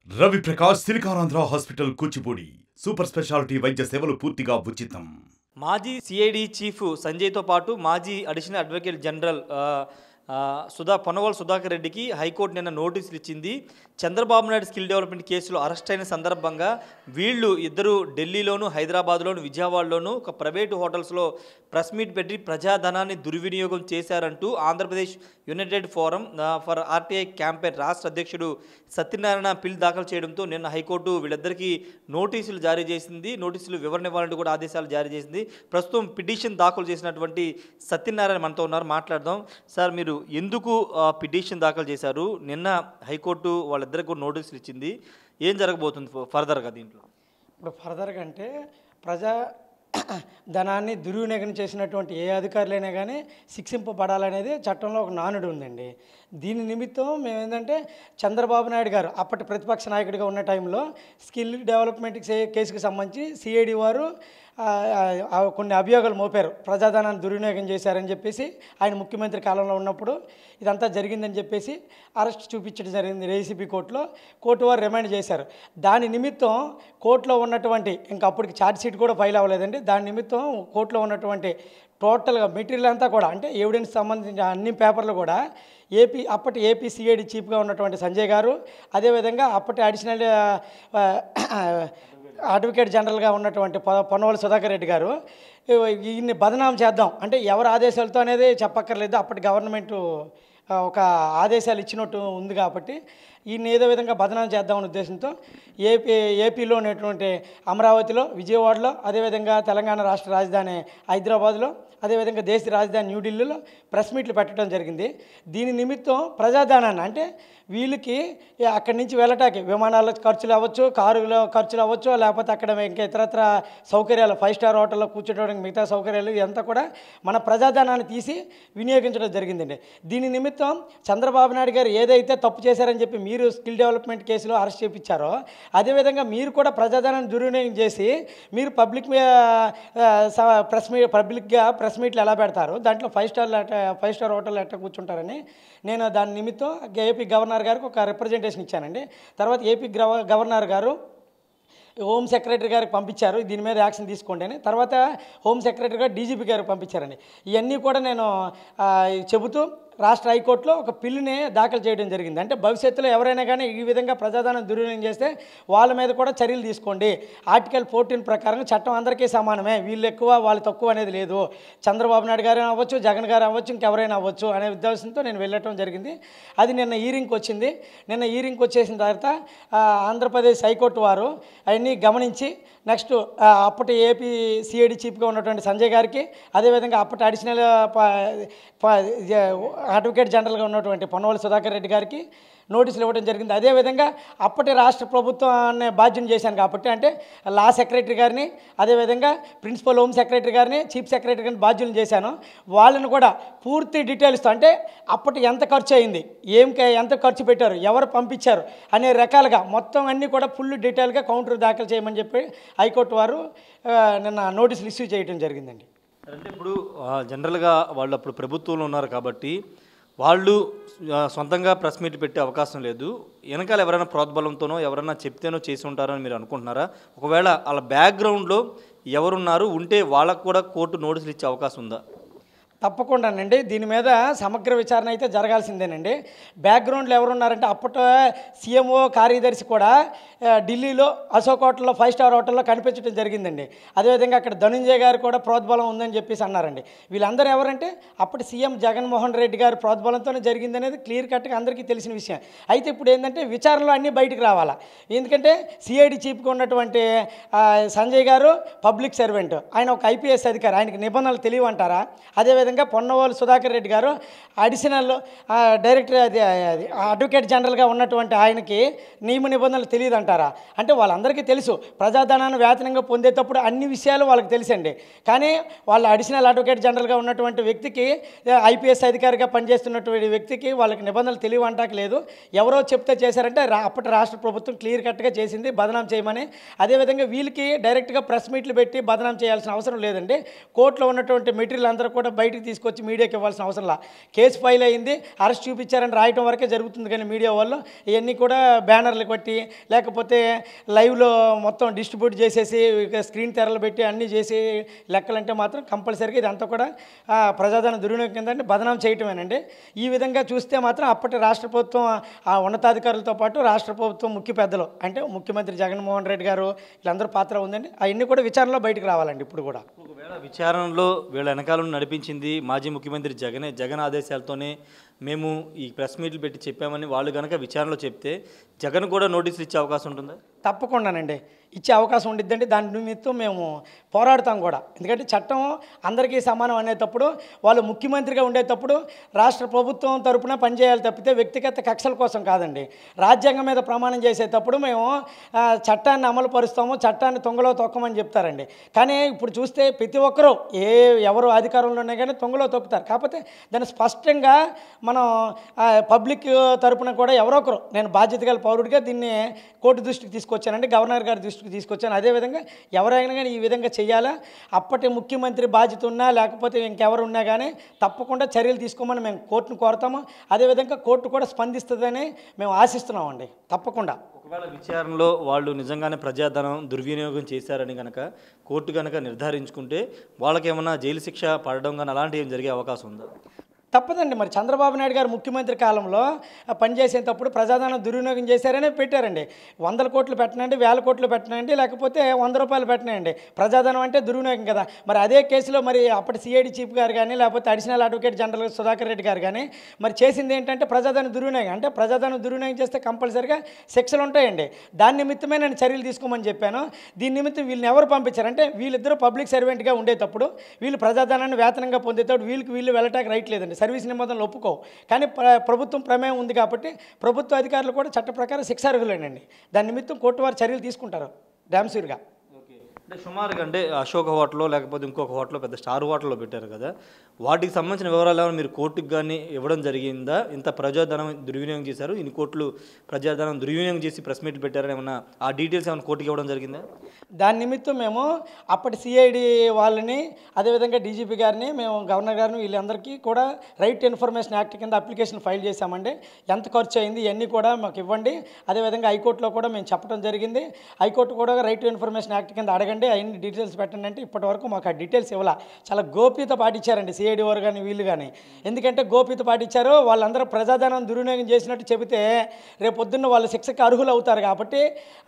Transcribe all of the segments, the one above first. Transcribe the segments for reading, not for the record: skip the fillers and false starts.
Ravi Prakash Siliconandhra hospital Kuchipudi super speciality వైద్య సేవలు పూర్తిగా ఉచితం. మాజీ సిఐడి చీఫ్ సంజయ్తో పాటు మాజీ additional advocate general Ponnavolu Sudhakar రెడ్డికి హైకోర్టు నిన్న నోటీసులు ఇచ్చింది. చంద్రబాబు నాయుడు స్కిల్ డెవలప్మెంట్ కేసులో అరెస్ట్ అయిన సందర్భంగా వీళ్ళు ఇద్దరు ఢిల్లీలోను, హైదరాబాద్లోను, విజయవాడలోను ఒక ప్రైవేటు హోటల్స్లో ప్రెస్ మీట్ పెట్టి ప్రజాధనాన్ని దుర్వినియోగం చేశారంటూ Andhra Pradesh united forum for RTI campaign రాష్ట్ర అధ్యక్షుడు సత్యనారాయణ పిల్ దాఖలు చేయడంతో నిన్న హైకోర్టు వీళ్ళిద్దరికీ నోటీసులు జారీ చేసింది. నోటీసులు వివరణ ఇవ్వాలంటూ కూడా ఆదేశాలు జారీ చేసింది. ప్రస్తుతం పిటిషన్ దాఖలు చేసినటువంటి సత్యనారాయణ మనతో ఉన్నారు, మాట్లాడదాం. సార్, మీరు ఎందుకు పిటిషన్ దాఖలు చేశారు? నిన్న హైకోర్టు వాళ్ళిద్దరికి కూడా నోటీసులు ఇచ్చింది. ఏం జరగబోతుంది ఫర్దర్గా దీంట్లో? ఇప్పుడు ఫర్దర్గా అంటే ప్రజా ధనాన్ని దుర్వినియోగం చేసినటువంటి ఏ అధికారులైనా కానీ శిక్షింపబడాలనేది చట్టంలో ఒక నానుడు ఉందండి. దీని నిమిత్తం మేము ఏంటంటే చంద్రబాబు నాయుడు గారు అప్పటి ప్రతిపక్ష నాయకుడిగా ఉన్న టైంలో స్కిల్ డెవలప్మెంట్ కేసుకు సంబంధించి సిఐడి వారు కొన్ని అభియోగాలు మోపారు. ప్రజాధనాన్ని దుర్వినియోగం చేశారని చెప్పేసి ఆయన ముఖ్యమంత్రి కాలంలో ఉన్నప్పుడు ఇదంతా జరిగిందని చెప్పేసి అరెస్ట్ చూపించడం జరిగింది ఏసీబీ కోర్టులో. కోర్టు వారు రిమాండ్ చేశారు. దాని నిమిత్తం కోర్టులో ఉన్నటువంటి ఇంకా అప్పటికి ఛార్జ్ షీట్ కూడా ఫైల్ అవ్వలేదండి. దాని నిమిత్తం కోర్టులో ఉన్నటువంటి టోటల్గా మెటీరియల్ అంతా కూడా అంటే ఎవిడెన్స్ సంబంధించిన అన్ని పేపర్లు కూడా అప్పటి ఏపీ సిఐడి చీఫ్గా ఉన్నటువంటి సంజయ్ గారు, అదేవిధంగా అప్పటి అడిషనల్ అడ్వకేట్ జనరల్గా ఉన్నటువంటి పొన్నవోలు సుధాకర్ రెడ్డి గారు ఈయన్ని బదనాం చేద్దాం అంటే ఎవరి ఆదేశాలతో అనేది చెప్పక్కర్లేదు, అప్పటి గవర్నమెంటు ఒక ఆదేశాలు ఇచ్చినట్టు ఉంది కాబట్టి ఈయన ఏదో విధంగా బదనాం చేద్దామనే ఉద్దేశంతో ఏపీలో ఉన్నటువంటి అమరావతిలో, విజయవాడలో, అదేవిధంగా తెలంగాణ రాష్ట్ర రాజధాని హైదరాబాద్లో, అదేవిధంగా దేశ రాజధాని న్యూఢిల్లీలో ప్రెస్ మీట్లు పెట్టడం జరిగింది. దీని నిమిత్తం ప్రజాధనాన్ని అంటే వీళ్ళకి అక్కడి నుంచి వెళ్ళటానికి విమానాల ఖర్చులు అవ్వచ్చు, కారులో ఖర్చులు అవ్వచ్చు, లేకపోతే అక్కడ ఇంకా ఇతరత్ర సౌకర్యాలు 5 స్టార్ హోటల్లో కూర్చోడానికి మిగతా సౌకర్యాలు ఇదంతా కూడా మన ప్రజాధనాన్ని తీసి వినియోగించడం జరిగిందండి. దీని నిమిత్తం చంద్రబాబు నాయుడు గారు ఏదైతే తప్పు చేశారని చెప్పి మీరు స్కిల్ డెవలప్మెంట్ కేసులో అరెస్ట్ చేయించారో అదేవిధంగా మీరు కూడా ప్రజాధనాన్ని దుర్వినియోగం చేసి మీరు పబ్లిక్గా ప్రెస్ మీట్లు ఎలా పెడతారు, దాంట్లో 5 స్టార్ హోటల్ ఎట్లా కూర్చుంటారని నేను దాని నిమిత్తం ఏపీ గవర్నర్ గారికి ఒక రిప్రజెంటేషన్ ఇచ్చానండి. తర్వాత ఏపీ గవర్నర్ గారు హోమ్ సెక్రటరీ గారికి పంపించారు, దీని మీద యాక్షన్ తీసుకోండి అని. తర్వాత హోమ్ సెక్రటరీ గారు డీజీపీ గారికి పంపించారండి. ఇవన్నీ కూడా నేను చెబుతూ రాష్ట్ర హైకోర్టులో ఒక పిల్లుని దాఖలు చేయడం జరిగింది. అంటే భవిష్యత్తులో ఎవరైనా కానీ ఈ విధంగా ప్రజాధనం దుర్వినియోగం చేస్తే వాళ్ళ మీద కూడా చర్యలు తీసుకోండి. ఆర్టికల్ 14 ప్రకారం చట్టం అందరికీ సమానమే, వీళ్ళు ఎక్కువ వాళ్ళు తక్కువ అనేది లేదు. చంద్రబాబు నాయుడు గారు అవ్వచ్చు, జగన్ గారు అవ్వచ్చు, ఇంకెవరైనా అవ్వచ్చు అనే ఉద్దేశంతో నేను వెళ్ళటం జరిగింది. అది నిన్న హీరింగ్కి వచ్చింది. నిన్న హీరింగ్కి వచ్చేసిన తర్వాత ఆంధ్రప్రదేశ్ హైకోర్టు వారు అవన్నీ గమనించి నెక్స్ట్ అప్పటి ఏపీ సిఐడి చీఫ్గా ఉన్నటువంటి సంజయ్ గారికి, అదేవిధంగా అప్పటి అడిషనల్ అడ్వకేట్ జనరల్గా ఉన్నటువంటి పొన్నవోలు సుధాకర్ రెడ్డి గారికి నోటీసులు ఇవ్వడం జరిగింది. అదేవిధంగా అప్పటి రాష్ట్ర ప్రభుత్వాన్ని బాధ్యం చేశాను కాబట్టి అంటే లా సెక్రటరీ గారిని, అదేవిధంగా ప్రిన్సిపల్ హోమ్ సెక్రటరీ గారిని, చీఫ్ సెక్రటరీ గారిని బాధ్యులు చేశాను. వాళ్ళని కూడా పూర్తి డీటెయిల్స్తో అంటే అప్పటి ఎంత ఖర్చు అయింది, ఎంత ఖర్చు పెట్టారు, ఎవరు పంపించారు అనే రకాలుగా మొత్తం అన్నీ కూడా ఫుల్ డీటెయిల్గా కౌంటర్ దాఖలు చేయమని చెప్పి హైకోర్టు వారు నిన్న నోటీసులు ఇష్యూ చేయడం జరిగిందండి. అంటే ఇప్పుడు జనరల్గా వాళ్ళు అప్పుడు ప్రభుత్వంలో ఉన్నారు కాబట్టి వాళ్ళు సొంతంగా ప్రెస్ మీట్ పెట్టే అవకాశం లేదు. వెనకాల ఎవరైనా ప్రోద్బలంతోనో ఎవరైనా చెప్తేనో చేసి ఉంటారని మీరు అనుకుంటున్నారా? ఒకవేళ వాళ్ళ బ్యాక్గ్రౌండ్లో ఎవరున్నారు ఉంటే వాళ్ళకు కూడా కోర్టు నోటీసులు ఇచ్చే అవకాశం ఉందా? తప్పకుండానండి. దీని మీద సమగ్ర విచారణ అయితే జరగాల్సిందేనండి. బ్యాక్గ్రౌండ్లో ఎవరున్నారంటే అప్పటి సీఎంఓ కార్యదర్శి కూడా ఢిల్లీలో అశోక్ హోటల్లో 5 స్టార్ హోటల్లో కనిపించడం జరిగిందండి. అదేవిధంగా అక్కడ ధనుంజయ్ గారు కూడా ప్రోద్బలం ఉందని చెప్పేసి అన్నారండి. వీళ్ళందరూ ఎవరంటే అప్పటి సీఎం జగన్మోహన్ రెడ్డి గారి ప్రోద్బలంతోనే జరిగిందనేది క్లియర్ కట్గా అందరికీ తెలిసిన విషయం. అయితే ఇప్పుడు ఏంటంటే విచారణలో అన్నీ బయటకు రావాలా. ఎందుకంటే సిఐడి చీఫ్గా ఉన్నటువంటి సంజయ్ గారు పబ్లిక్ సర్వెంట్, ఆయన ఒక ఐపీఎస్ అధికారి, ఆయనకి నిబంధనలు తెలియవంటారా? అదేవిధంగా పొన్నవోలు సుధాకర్ రెడ్డి గారు అడిషనల్ డైరెక్టర్ అడ్వకేట్ జనరల్గా ఉన్నటువంటి ఆయనకి నియమ నిబంధనలు తెలియదు అంటారా? అంటే వాళ్ళందరికీ తెలుసు ప్రజాధనాన్ని వేతనంగా పొందేటప్పుడు అన్ని విషయాలు వాళ్ళకి తెలుసండి. కానీ వాళ్ళ అడిషనల్ అడ్వకేట్ జనరల్గా ఉన్నటువంటి వ్యక్తికి, ఐపీఎస్ అధికారిగా పనిచేస్తున్నటువంటి వ్యక్తికి వాళ్ళకి నిబంధనలు తెలియవంటాక లేదు. ఎవరో చెప్తే చేశారంటే అప్పటి రాష్ట్ర ప్రభుత్వం క్లియర్ కట్గా చేసింది బదనాం చేయమని. అదేవిధంగా వీళ్ళకి డైరెక్ట్గా ప్రెస్ మీట్లు పెట్టి బదనాం చేయాల్సిన అవసరం లేదండి. కోర్టులో ఉన్నటువంటి మెటీరియల్ అందరూ కూడా బయటికి తీసుకొచ్చి మీడియాకి ఇవ్వాల్సిన అవసరం లా. కేసు ఫైల్ అయింది, అరెస్ట్ చూపించారని రాయటం వరకే జరుగుతుంది. కానీ మీడియా వాళ్ళు ఇవన్నీ కూడా బ్యానర్లు కొట్టి లేకపోతే లైవ్లో మొత్తం డిస్ట్రిబ్యూట్ చేసేసి స్క్రీన్ తెరలు పెట్టి అన్నీ చేసి లెక్కలంటే మాత్రం కంపల్సరీగా ఇదంతా కూడా ప్రజాధన దుర్వినియోగం కింద బదనాం చేయటమేనండి. ఈ విధంగా చూస్తే మాత్రం అప్పటి రాష్ట్ర ప్రభుత్వం ఆ ఉన్నతాధికారులతో పాటు రాష్ట్ర ప్రభుత్వం ముఖ్య పెద్దలు అంటే ముఖ్యమంత్రి జగన్మోహన్ రెడ్డి గారు వీళ్ళందరూ పాత్ర ఉందండి. అవన్నీ కూడా విచారణలో బయటకు రావాలండి. ఇప్పుడు కూడా ఒకవేళ విచారణలో వీళ్ళ వెనకాలను నడిపించింది మాజీ ముఖ్యమంత్రి జగన్ ఆదేశాలతోనే మేము ఈ ప్రెస్ మీట్లు పెట్టి చెప్పామని వాళ్ళు కనుక విచారణలో చెప్తే జగన్ కూడా నోటీసులు ఇచ్చే అవకాశం ఉంటుందా? తప్పకుండానండి ఇచ్చే అవకాశం ఉండిద్దండి. దాని నిమిత్తం మేము పోరాడతాం కూడా. ఎందుకంటే చట్టం అందరికీ సమానం అనేటప్పుడు వాళ్ళు ముఖ్యమంత్రిగా ఉండేటప్పుడు రాష్ట్ర ప్రభుత్వం తరపున పనిచేయాలి తప్పితే వ్యక్తిగత కక్షల కోసం కాదండి. రాజ్యాంగం మీద ప్రమాణం చేసేటప్పుడు మేము చట్టాన్ని అమలు పరుస్తాము, చట్టాన్ని తొంగలో తొక్కమని చెప్తారండి. కానీ ఇప్పుడు చూస్తే ప్రతి ఒక్కరూ ఎవరు అధికారంలో ఉన్నా కానీ తొంగలో తొక్కుతారు. కాకపోతే దాన్ని స్పష్టంగా మనం పబ్లిక్ తరపున కూడా ఎవరో ఒకరు, నేను బాధ్యత గల పౌరుడిగా దీన్ని కోర్టు దృష్టికి తీసుకొచ్చానండి, గవర్నర్ గారి దృష్టికి తీసుకొచ్చాను. అదేవిధంగా ఎవరైనా కానీ ఈ విధంగా చేయాలా, అప్పటి ముఖ్యమంత్రి బాధ్యత ఉన్నా లేకపోతే ఇంకెవరు ఉన్నా కానీ తప్పకుండా చర్యలు తీసుకోమని మేము కోర్టును కోరుతాము. అదేవిధంగా కోర్టు కూడా స్పందిస్తుందని మేము ఆశిస్తున్నామండి. తప్పకుండా ఒకవేళ విచారణలో వాళ్ళు నిజంగానే ప్రజాధనం దుర్వినియోగం చేశారని కనుక కోర్టు కనుక నిర్ధారించుకుంటే వాళ్ళకి ఏమైనా జైలు శిక్ష పడడం కానీ అలాంటివి ఏం జరిగే అవకాశం ఉందా? తప్పదండి. మరి చంద్రబాబు నాయుడు గారు ముఖ్యమంత్రి కాలంలో పనిచేసేటప్పుడు ప్రజాధనం దుర్వినియోగం చేశారనే పెట్టారండి. 100 కోట్లు పెట్టనండి, 1000 కోట్లు పెట్టనండి, లేకపోతే 100 రూపాయలు పెట్టనండి. ప్రజాధనం అంటే దుర్వినియోగం కదా. మరి అదే కేసులో మరి అప్పటి సిఐడి చీఫ్ గారు కానీ లేకపోతే additional advocate general Sudhakar Reddy గారు కానీ మరి చేసింది ఏంటంటే ప్రజాధనం దుర్వినియోగం. అంటే ప్రజాధనం దుర్వినియోగం చేస్తే కంపల్సరీగా శిక్షలు ఉంటాయండి. దాని నిమిత్తమే నేను చర్యలు తీసుకోమని చెప్పాను. దీని నిమిత్తం వీళ్ళని ఎవరు పంపించారంటే వీళ్ళిద్దరూ పబ్లిక్ సర్వెంట్గా ఉండేటప్పుడు వీళ్ళు ప్రజాధనాన్ని వేతనంగా పొందేటప్పుడు వీళ్ళు వెళ్ళటానికి రైట్ లేదండి. సర్వీస్ నిబంధనలు ఒప్పుకోవు. కానీ ప్రభుత్వం ప్రమేయం ఉంది కాబట్టి ప్రభుత్వ అధికారులు కూడా చట్ట ప్రకారం శిక్షార్హులేనండి. దాని నిమిత్తం కోర్టు వారు చర్యలు తీసుకుంటారు డ్యామ్సూర్గా. అంటే సుమారుగా అంటే అశోక్ హోటల్లో లేకపోతే ఇంకొక హోటల్లో పెద్ద స్టార్ హోటల్లో పెట్టారు కదా, వాటికి సంబంధించిన వివరాలు ఏమైనా మీరు కోర్టుకు కానీ ఇవ్వడం జరిగిందా? ఇంత ప్రజాధనం దుర్వినియోగం చేశారు, ఇన్ని కోట్లు ప్రజాధనం దుర్వినియోగం చేసి ప్రెస్ మీట్లు పెట్టారని ఏమన్నా ఆ డీటెయిల్స్ ఏమైనా కోర్టుకి ఇవ్వడం జరిగిందా? దాని నిమిత్తం మేము అప్పటి సిఐడి వాళ్ళని అదేవిధంగా డీజీపీ గారిని మేము గవర్నర్ గారిని వీళ్ళందరికీ కూడా రైట్ టు ఇన్ఫర్మేషన్ యాక్ట్ కింద అప్లికేషన్ ఫైల్ చేశామండి. ఎంత ఖర్చు అయింది ఇవన్నీ కూడా మాకు ఇవ్వండి. అదేవిధంగా హైకోర్టులో కూడా మేము చెప్పడం జరిగింది. హైకోర్టు కూడా రైట్ టు ఇన్ఫర్మేషన్ యాక్ట్ కింద అడగండి, అవన్నీ డీటెయిల్స్ పెట్టండి అంటే ఇప్పటి వరకు మాకు ఆ డీటెయిల్స్ ఇవ్వాల. చాలా గోప్యత పాటించారండి సిఐడి వారు కానీ వీళ్ళు కానీ. ఎందుకంటే గోప్యత పాటించారు, వాళ్ళందరూ ప్రజాధనం దుర్వినియోగం చేసినట్టు చెబితే రేపు పొద్దున్న వాళ్ళు శిక్షకు అర్హులు అవుతారు కాబట్టి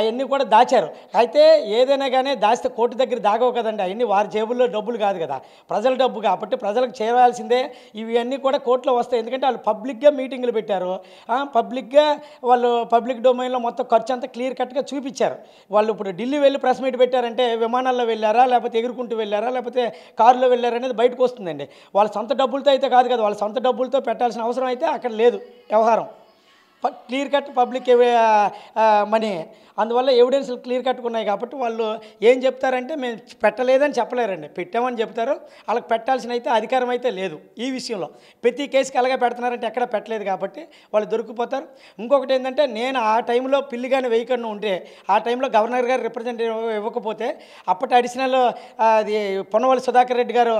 అవన్నీ కూడా దాచారు. అయితే ఏదైనా కానీ దాస్తే కోర్టు దగ్గర దాగవు కదండి. అవన్నీ వారి జేబుల్లో డబ్బులు కాదు కదా, ప్రజల డబ్బు కాబట్టి ప్రజలకు చేరాల్సిందే. ఇవన్నీ కూడా కోర్టులో వస్తాయి. ఎందుకంటే వాళ్ళు పబ్లిక్గా మీటింగులు పెట్టారు, పబ్లిక్గా వాళ్ళు పబ్లిక్ డొమైన్లో మొత్తం ఖర్చు అంతా క్లియర్ కట్గా చూపించారు. వాళ్ళు ఇప్పుడు ఢిల్లీ వెళ్ళి ప్రెస్ మీట్ పెట్టారంటే విమానాల్లో వెళ్ళారా లేకపోతే ఎగురుకుంటూ వెళ్ళారా లేకపోతే కారులో వెళ్ళారా అనేది బయటకు వస్తుందండి. వాళ్ళ సొంత డబ్బులతో అయితే కాదు కదా, వాళ్ళ సొంత డబ్బులతో పెట్టాల్సిన అవసరం అయితే అక్కడ లేదు వ్యవహారం. క్లియర్ కట్ పబ్లిక్ మనీ, అందువల్ల ఎవిడెన్స్లు క్లియర్ కట్గా ఉన్నాయి కాబట్టి వాళ్ళు ఏం చెప్తారంటే మేము పెట్టలేదని చెప్పలేరండి, పెట్టామని చెప్తారు. వాళ్ళకి పెట్టాల్సిన అయితే అధికారం అయితే లేదు. ఈ విషయంలో ప్రతి కేసుకి అలాగే పెడుతున్నారంటే ఎక్కడ పెట్టలేదు కాబట్టి వాళ్ళు దొరికిపోతారు. ఇంకొకటి ఏంటంటే నేను ఆ టైంలో పిల్లిగాని వేయకుండా ఉంటే ఆ టైంలో గవర్నర్ గారు రిప్రజెంటేటివ్ ఇవ్వకపోతే అప్పటి అడిషనల్ అది పొన్నవల్లి సుధాకర్ రెడ్డి గారు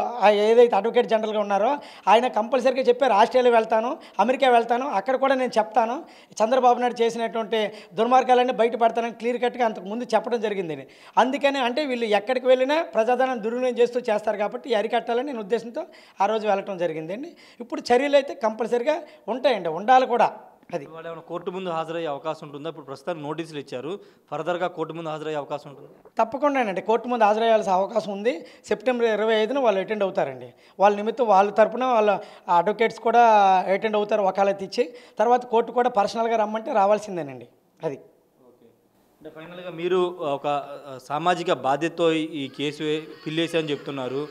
ఏదైతే అడ్వకేట్ జనరల్గా ఉన్నారో ఆయన కంపల్సరీగా చెప్పారు ఆస్ట్రేలియా వెళ్తాను, అమెరికా వెళ్తాను, అక్కడ కూడా నేను చెప్తాను చంద్రబాబు నాయుడు చేసినటువంటి దుర్మార్గాలన్నీ బయటపడతానని క్లియర్ కట్గా అంతకుముందు చెప్పడం జరిగిందని. అందుకని అంటే వీళ్ళు ఎక్కడికి వెళ్ళినా ప్రజాధనం దుర్వినియోగం చేస్తారు కాబట్టి అరికట్టాలని నేను ఉద్దేశంతో ఆ రోజు వెళ్ళటం జరిగిందండి. ఇప్పుడు చర్యలు అయితే కంపల్సరీగా ఉంటాయండి, ఉండాలి కూడా. అది వాళ్ళు ఏమైనా కోర్టు ముందు హాజరయ్యే అవకాశం ఉంటుందా? ఇప్పుడు ప్రస్తుతానికి నోటీసులు ఇచ్చారు, ఫర్దర్గా కోర్టు ముందు హాజరయ్యే అవకాశం ఉంటుంది? తప్పకుండానండి కోర్టు ముందు హాజరయ్యాల్సిన అవకాశం ఉంది. సెప్టెంబర్ 25న వాళ్ళు అటెండ్ అవుతారండి. వాళ్ళ నిమిత్తం వాళ్ళ తరపున వాళ్ళ అడ్వకేట్స్ కూడా అటెండ్ అవుతారు, వకాలత్ ఇచ్చి. తర్వాత కోర్టు కూడా పర్సనల్గా రమ్మంటే రావాల్సిందేనండి. అది అంటే ఫైనల్గా మీరు ఒక సామాజిక బాధ్యతతో ఈ కేసు ఫిల్ చేశారని చెప్తున్నారు.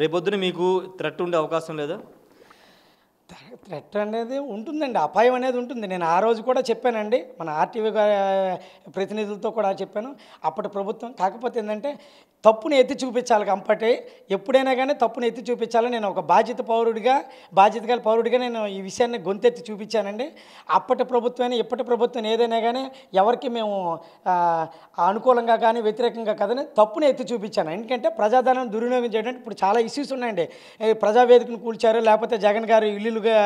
రేపొద్దున మీకు థ్రెట్ ఉండే అవకాశం లేదా? థ్రెట్ అనేది ఉంటుందండి, అపాయం అనేది ఉంటుంది. నేను ఆ రోజు కూడా చెప్పానండి, మన ఆర్టీవీ ప్రతినిధులతో కూడా చెప్పాను. అప్పటి ప్రభుత్వం కాకపోతే ఏంటంటే తప్పుని ఎత్తి చూపించాలి కంపటి ఎప్పుడైనా కానీ తప్పుని ఎత్తి చూపించాలి. నేను ఒక బాధ్యత గల పౌరుడిగా నేను ఈ విషయాన్ని గొంతెత్తి చూపించానండి. అప్పటి ప్రభుత్వం ఇప్పటి ప్రభుత్వం ఏదైనా కానీ ఎవరికి మేము అనుకూలంగా కానీ వ్యతిరేకంగా కదని తప్పుని ఎత్తి చూపించాను. ఎందుకంటే ప్రజాధనం దుర్వినియోగం చేయడం ఇప్పుడు చాలా ఇష్యూస్ ఉన్నాయండి. ప్రజావేదికను కూల్చారు, లేకపోతే జగన్ గారు ఇల్లులుగా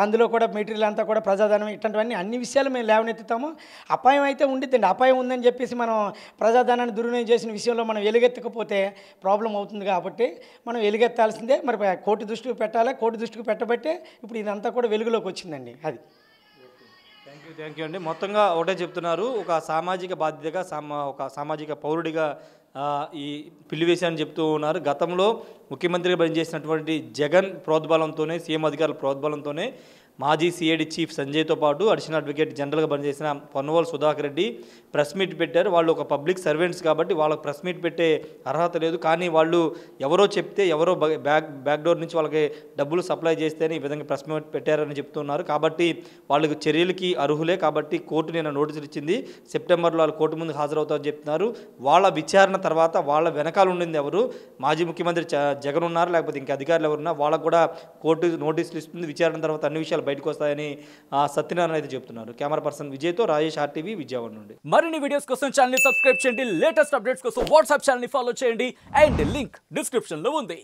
అందులో కూడా మెటీరియల్ అంతా కూడా ప్రజాధనం, ఇట్లాంటివన్నీ అన్ని విషయాలు మేము లేవనెత్తుతాము. అపాయం అయితే ఉండిద్దండి. అపాయం ఉందని చెప్పేసి మనం ప్రజాధనాన్ని దుర్వినియోగం చేసిన విషయంలో మనం ఎలుగెత్తకపోతే ప్రాబ్లం అవుతుంది. కాబట్టి మనం ఎలుగెత్తాల్సిందే. మరి కోర్టు దృష్టికి పెట్టాలి. కోర్టు దృష్టికి పెట్టబట్టే ఇప్పుడు ఇదంతా కూడా వెలుగులోకి వచ్చిందండి. అది థ్యాంక్ యూ అండి. మొత్తంగా ఒకటే చెప్తున్నారు, ఒక సామాజిక బాధ్యతగా ఒక సామాజిక పౌరుడిగా ఈ పిల్లివేశాన్ని చెప్తూ ఉన్నారు. గతంలో ముఖ్యమంత్రిగా పనిచేసినటువంటి జగన్ ప్రోద్బలంతోనే, సీఎం అధికారుల ప్రోద్బలంతోనే మాజీ సిఐడి చీఫ్ సంజయ్తో పాటు అడిషనల్ అడ్వకేట్ జనరల్గా పనిచేసిన పొన్నవోలు సుధాకర్ రెడ్డి ప్రెస్ మీట్ పెట్టారు. వాళ్ళు ఒక పబ్లిక్ సర్వెంట్స్ కాబట్టి వాళ్ళకి ప్రెస్ మీట్ పెట్టే అర్హత లేదు. కానీ వాళ్ళు ఎవరో చెప్తే, ఎవరో బ్యాక్ డోర్ నుంచి వాళ్ళకి డబ్బులు సప్లై చేస్తేనే ఈ విధంగా ప్రెస్ మీట్ పెట్టారని చెప్తున్నారు. కాబట్టి వాళ్ళకి చర్యలకి అర్హులే. కాబట్టి కోర్టు నిన్న నోటీసులు ఇచ్చింది. సెప్టెంబర్లో వాళ్ళు కోర్టు ముందు హాజరవుతారని చెప్తున్నారు. వాళ్ళ విచారణ తర్వాత వాళ్ళ వెనకాల ఉండింది ఎవరు, మాజీ ముఖ్యమంత్రి జగన్ ఉన్నారు, లేకపోతే ఇంకా అధికారులు ఎవరున్నా, వాళ్ళకు కూడా కోర్టు నోటీసులు ఇస్తుంది. విచారణ తర్వాత అన్ని విషయాలు బయటకు వస్తాయని సత్యనారాయణ అయితే చెప్తున్నారు. కెమెరా పర్సన్ విజయ్తో రాజేష్, RTV, విజయవాడ నుండి. మరిన్ని వీడియోస్ కోసం ఛానల్ ని సబ్స్క్రైబ్ చేయండి. లేటెస్ట్ అప్డేట్స్ కోసం వాట్సాప్ ఛానల్ ని ఫాలో చేయండి. అండ్ లింక్ డిస్క్రిప్షన్ లో ఉంది.